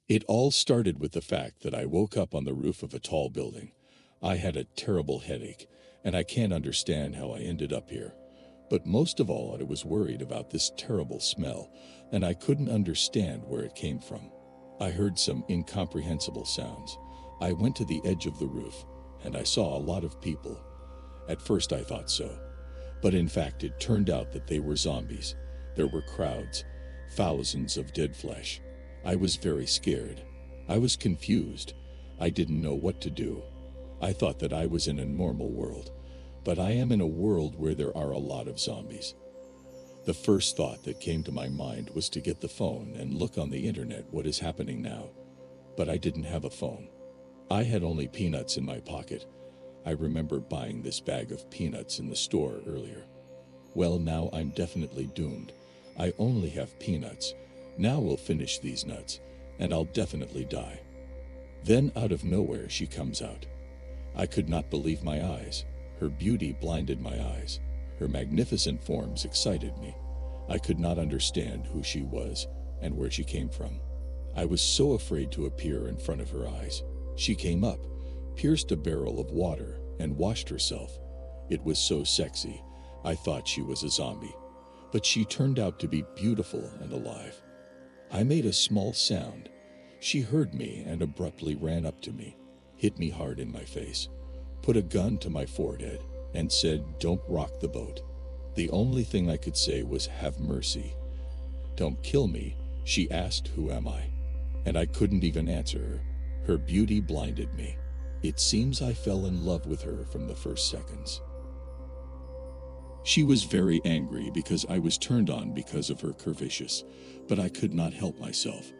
It all started with the fact that I woke up on the roof of a tall building. I had a terrible headache, and I can't understand how I ended up here. But most of all, I was worried about this terrible smell, and I couldn't understand where it came from. I heard some incomprehensible sounds. I went to the edge of the roof, and I saw a lot of people. At first I thought so, but in fact it turned out that they were zombies. There were crowds, thousands of dead flesh. I was very scared. I was confused. I didn't know what to do. I thought that I was in a normal world, but I am in a world where there are a lot of zombies. The first thought that came to my mind was to get the phone and look on the internet what is happening now. But I didn't have a phone. I had only peanuts in my pocket. I remember buying this bag of peanuts in the store earlier. Well, now I'm definitely doomed. I only have peanuts. Now we'll finish these nuts, and I'll definitely die. Then out of nowhere she comes out. I could not believe my eyes. Her beauty blinded my eyes. Her magnificent forms excited me. I could not understand who she was and where she came from. I was so afraid to appear in front of her eyes. She came up, pierced a barrel of water, and washed herself. It was so sexy. I thought she was a zombie, but she turned out to be beautiful and alive. I made a small sound. She heard me and abruptly ran up to me, hit me hard in my face, put a gun to my forehead, and said, "Don't rock the boat." The only thing I could say was, "Have mercy. Don't kill me." She asked, "Who am I?" And I couldn't even answer her. Her beauty blinded me. It seems I fell in love with her from the first seconds. She was very angry because I was turned on because of her curvaceous, but I could not help myself.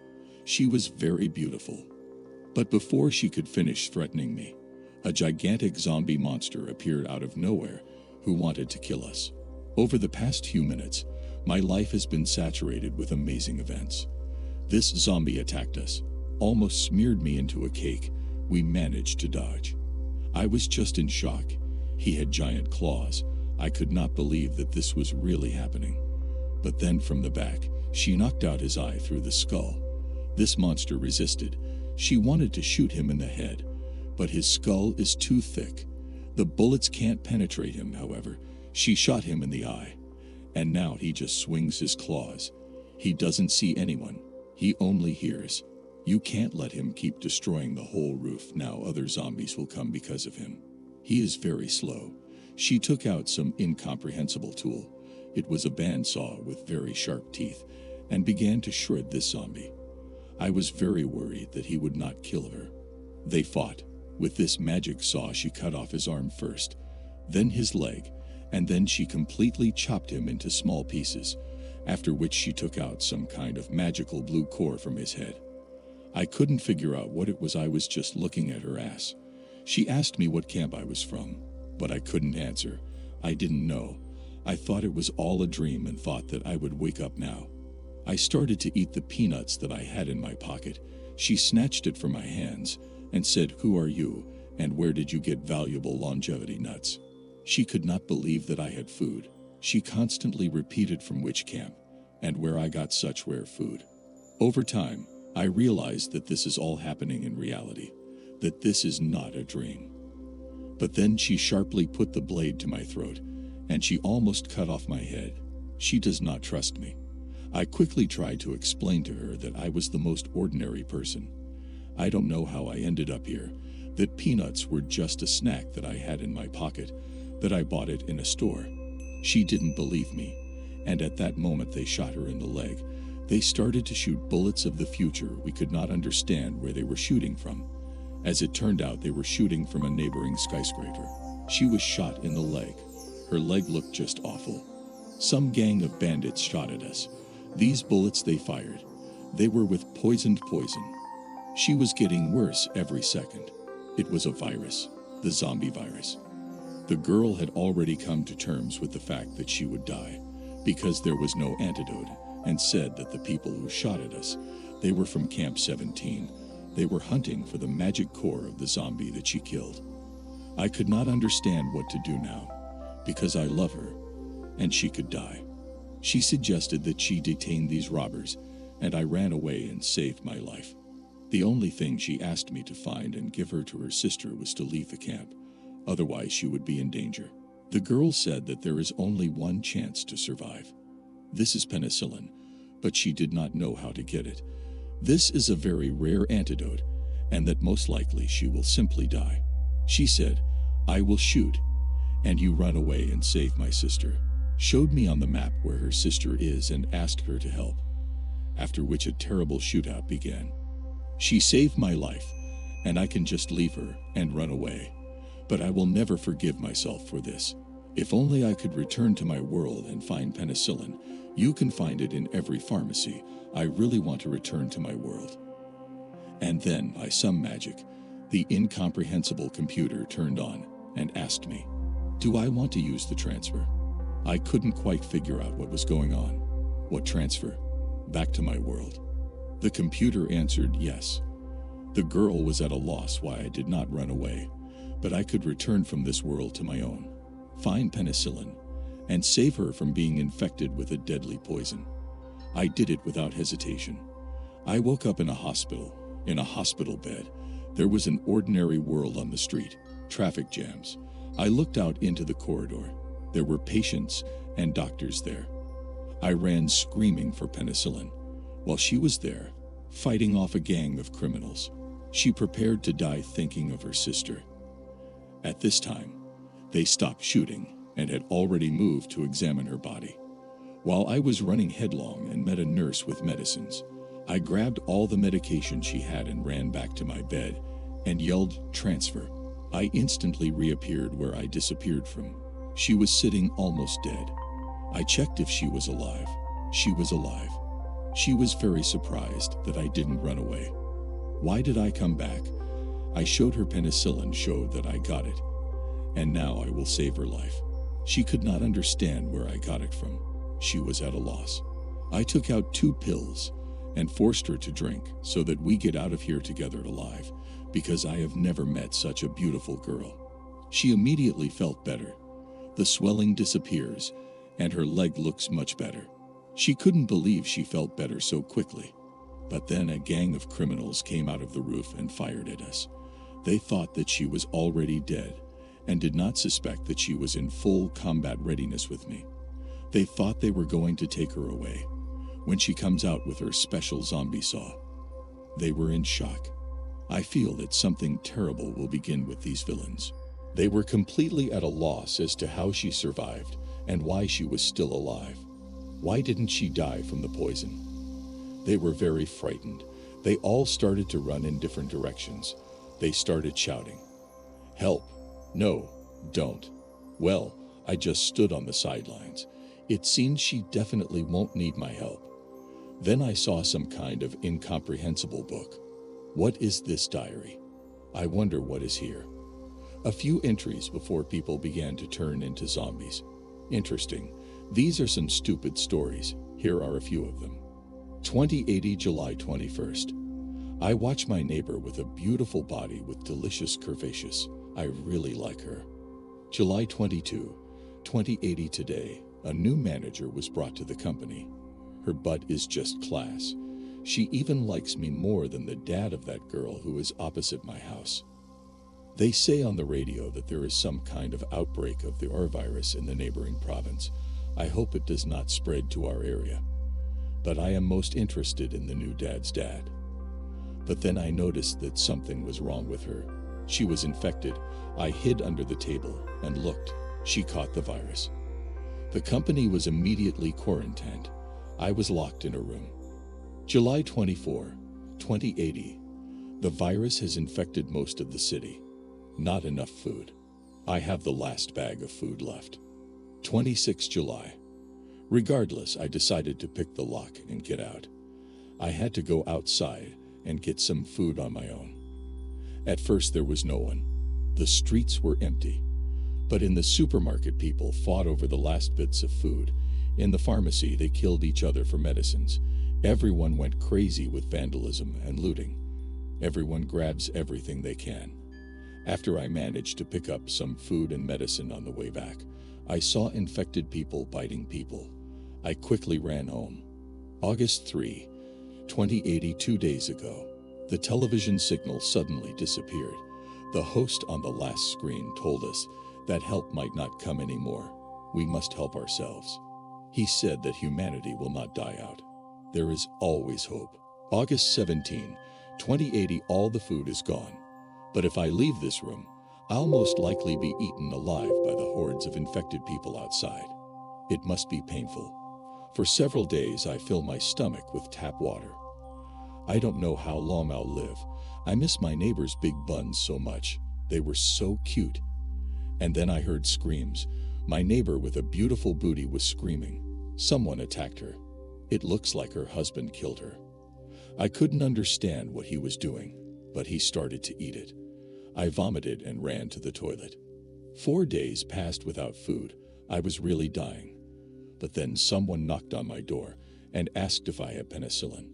She was very beautiful. But before she could finish threatening me, a gigantic zombie monster appeared out of nowhere who wanted to kill us. Over the past few minutes, my life has been saturated with amazing events. This zombie attacked us, almost smeared me into a cake. We managed to dodge. I was just in shock. He had giant claws. I could not believe that this was really happening. But then from the back, she knocked out his eye through the skull. This monster resisted. She wanted to shoot him in the head, but his skull is too thick. The bullets can't penetrate him, however. She shot him in the eye, and now he just swings his claws. He doesn't see anyone. He only hears. You can't let him keep destroying the whole roof. Now other zombies will come because of him. He is very slow. She took out some incomprehensible tool. It was a bandsaw with very sharp teeth, and began to shred this zombie. I was very worried that he would not kill her. They fought. With this magic saw she cut off his arm first, then his leg, and then she completely chopped him into small pieces, after which she took out some kind of magical blue core from his head. I couldn't figure out what it was. I was just looking at her ass. She asked me what camp I was from, but I couldn't answer. I didn't know. I thought it was all a dream and thought that I would wake up now. I started to eat the peanuts that I had in my pocket. She snatched it from my hands and said, "Who are you, and where did you get valuable longevity nuts?" She could not believe that I had food. She constantly repeated from which camp and where I got such rare food. Over time, I realized that this is all happening in reality, that this is not a dream. But then she sharply put the blade to my throat, and she almost cut off my head. She does not trust me. I quickly tried to explain to her that I was the most ordinary person. I don't know how I ended up here, that peanuts were just a snack that I had in my pocket, that I bought it in a store. She didn't believe me, and at that moment they shot her in the leg. They started to shoot bullets of the future. We could not understand where they were shooting from. As it turned out, they were shooting from a neighboring skyscraper. She was shot in the leg. Her leg looked just awful. Some gang of bandits shot at us. These bullets they fired, they were with poisoned poison. She was getting worse every second. It was a virus, the zombie virus. The girl had already come to terms with the fact that she would die, because there was no antidote, and said that the people who shot at us, they were from Camp 17. They were hunting for the magic core of the zombie that she killed. I could not understand what to do now, because I love her, and she could die. She suggested that she detain these robbers, and I ran away and saved my life. The only thing she asked me to find and give her to her sister was to leave the camp, otherwise she would be in danger. The girl said that there is only one chance to survive. This is penicillin, but she did not know how to get it. This is a very rare antidote, and that most likely she will simply die. She said, "I will shoot, and you run away and save my sister." Showed me on the map where her sister is and asked her to help, after which a terrible shootout began. She saved my life, and I can just leave her and run away. But I will never forgive myself for this. If only I could return to my world and find penicillin. You can find it in every pharmacy. I really want to return to my world. And then, by some magic, the incomprehensible computer turned on and asked me, do I want to use the transfer? I couldn't quite figure out what was going on. What transfer? Back to my world. The computer answered yes. The girl was at a loss why I did not run away, but I could return from this world to my own, find penicillin, and save her from being infected with a deadly poison. I did it without hesitation. I woke up in a hospital bed. There was an ordinary world on the street, traffic jams. I looked out into the corridor. There were patients and doctors there. I ran screaming for penicillin, while she was there, fighting off a gang of criminals. She prepared to die thinking of her sister. At this time, they stopped shooting and had already moved to examine her body. While I was running headlong and met a nurse with medicines, I grabbed all the medication she had and ran back to my bed and yelled, "Transfer." I instantly reappeared where I disappeared from. She was sitting almost dead. I checked if she was alive. She was alive. She was very surprised that I didn't run away. Why did I come back? I showed her penicillin, showed that I got it, and now I will save her life. She could not understand where I got it from. She was at a loss. I took out 2 pills and forced her to drink so that we get out of here together alive, because I have never met such a beautiful girl. She immediately felt better. The swelling disappears, and her leg looks much better. She couldn't believe she felt better so quickly. But then a gang of criminals came out of the roof and fired at us. They thought that she was already dead and did not suspect that she was in full combat readiness with me. They thought they were going to take her away when she comes out with her special zombie saw. They were in shock. I feel that something terrible will begin with these villains. They were completely at a loss as to how she survived and why she was still alive. Why didn't she die from the poison? They were very frightened. They all started to run in different directions. They started shouting, "Help! No, don't." Well, I just stood on the sidelines. It seemed she definitely won't need my help. Then I saw some kind of incomprehensible book. What is this diary? I wonder what is here. A few entries before people began to turn into zombies. Interesting. These are some stupid stories. Here are a few of them. 2080 July 21st. I watch my neighbor with a beautiful body with delicious curvaceous. I really like her. July 22, 2080 today. A new manager was brought to the company. Her butt is just class. She even likes me more than the dad of that girl who is opposite my house. They say on the radio that there is some kind of outbreak of the R virus in the neighboring province. I hope it does not spread to our area. But I am most interested in the new dad's dad. But then I noticed that something was wrong with her. She was infected. I hid under the table and looked. She caught the virus. The company was immediately quarantined. I was locked in a room. July 24, 2080. The virus has infected most of the city. Not enough food. I have the last bag of food left. 26 July. Regardless, I decided to pick the lock and get out. I had to go outside and get some food on my own. At first there was no one. The streets were empty. But in the supermarket, people fought over the last bits of food. In the pharmacy, they killed each other for medicines. Everyone went crazy with vandalism and looting. Everyone grabs everything they can. After I managed to pick up some food and medicine on the way back, I saw infected people biting people. I quickly ran home. August 3, 2080, 2 days ago. The television signal suddenly disappeared. The host on the last screen told us that help might not come anymore. We must help ourselves. He said that humanity will not die out. There is always hope. August 17, 2080, all the food is gone. But if I leave this room, I'll most likely be eaten alive by the hordes of infected people outside. It must be painful. For several days, I fill my stomach with tap water. I don't know how long I'll live. I miss my neighbor's big buns so much. They were so cute. And then I heard screams. My neighbor with a beautiful booty was screaming. Someone attacked her. It looks like her husband killed her. I couldn't understand what he was doing, but he started to eat it. I vomited and ran to the toilet. 4 days passed without food. I was really dying. But then someone knocked on my door and asked if I had penicillin.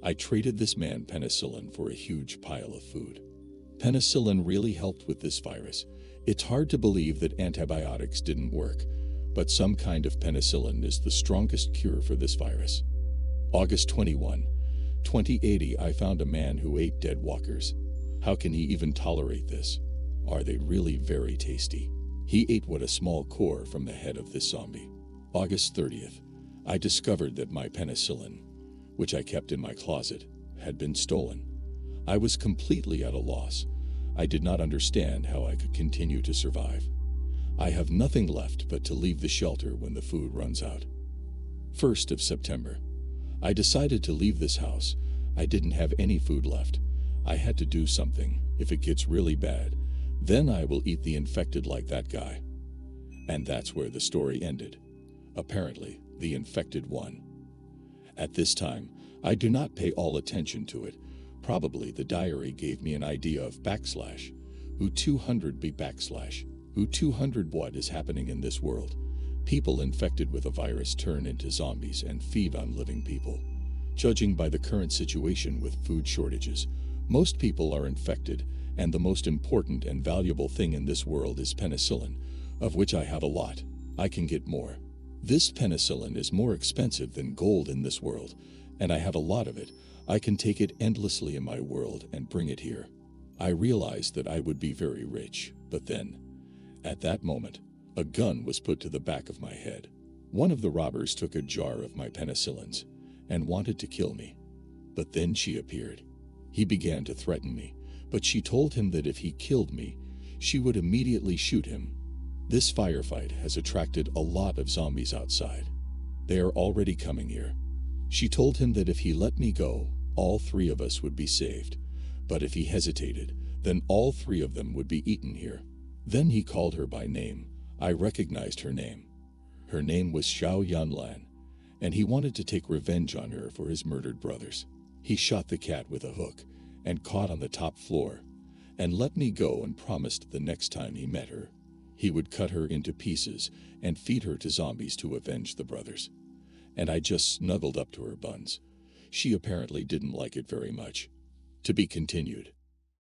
I traded this man penicillin for a huge pile of food. Penicillin really helped with this virus. It's hard to believe that antibiotics didn't work, but some kind of penicillin is the strongest cure for this virus. August 21, 2080, I found a man who ate dead walkers. How can he even tolerate this? Are they really very tasty? He ate what a small core from the head of this zombie. August 30th, I discovered that my penicillin, which I kept in my closet, had been stolen. I was completely at a loss. I did not understand how I could continue to survive. I have nothing left but to leave the shelter when the food runs out. 1st of September. I decided to leave this house. I didn't have any food left. I had to do something. If it gets really bad, then I will eat the infected like that guy. And that's where the story ended. Apparently, the infected won. At this time, I do not pay all attention to it. Probably the diary gave me an idea of backslash. Who 200 be backslash. Who 200 what is happening in this world? People infected with a virus turn into zombies and feed on living people. Judging by the current situation with food shortages, most people are infected, and the most important and valuable thing in this world is penicillin, of which I have a lot. I can get more. This penicillin is more expensive than gold in this world, and I have a lot of it. I can take it endlessly in my world and bring it here. I realized that I would be very rich, but then, at that moment, a gun was put to the back of my head. One of the robbers took a jar of my penicillins and wanted to kill me, but then she appeared. He began to threaten me, but she told him that if he killed me, she would immediately shoot him. This firefight has attracted a lot of zombies outside. They are already coming here. She told him that if he let me go, all 3 of us would be saved. But if he hesitated, then all 3 of them would be eaten here. Then he called her by name. I recognized her name. Her name was Xiao Yanlan, and he wanted to take revenge on her for his murdered brothers. He shot the cat with a hook and caught on the top floor, and let me go and promised the next time he met her, he would cut her into pieces and feed her to zombies to avenge the brothers. And I just snuggled up to her buns. She apparently didn't like it very much. To be continued.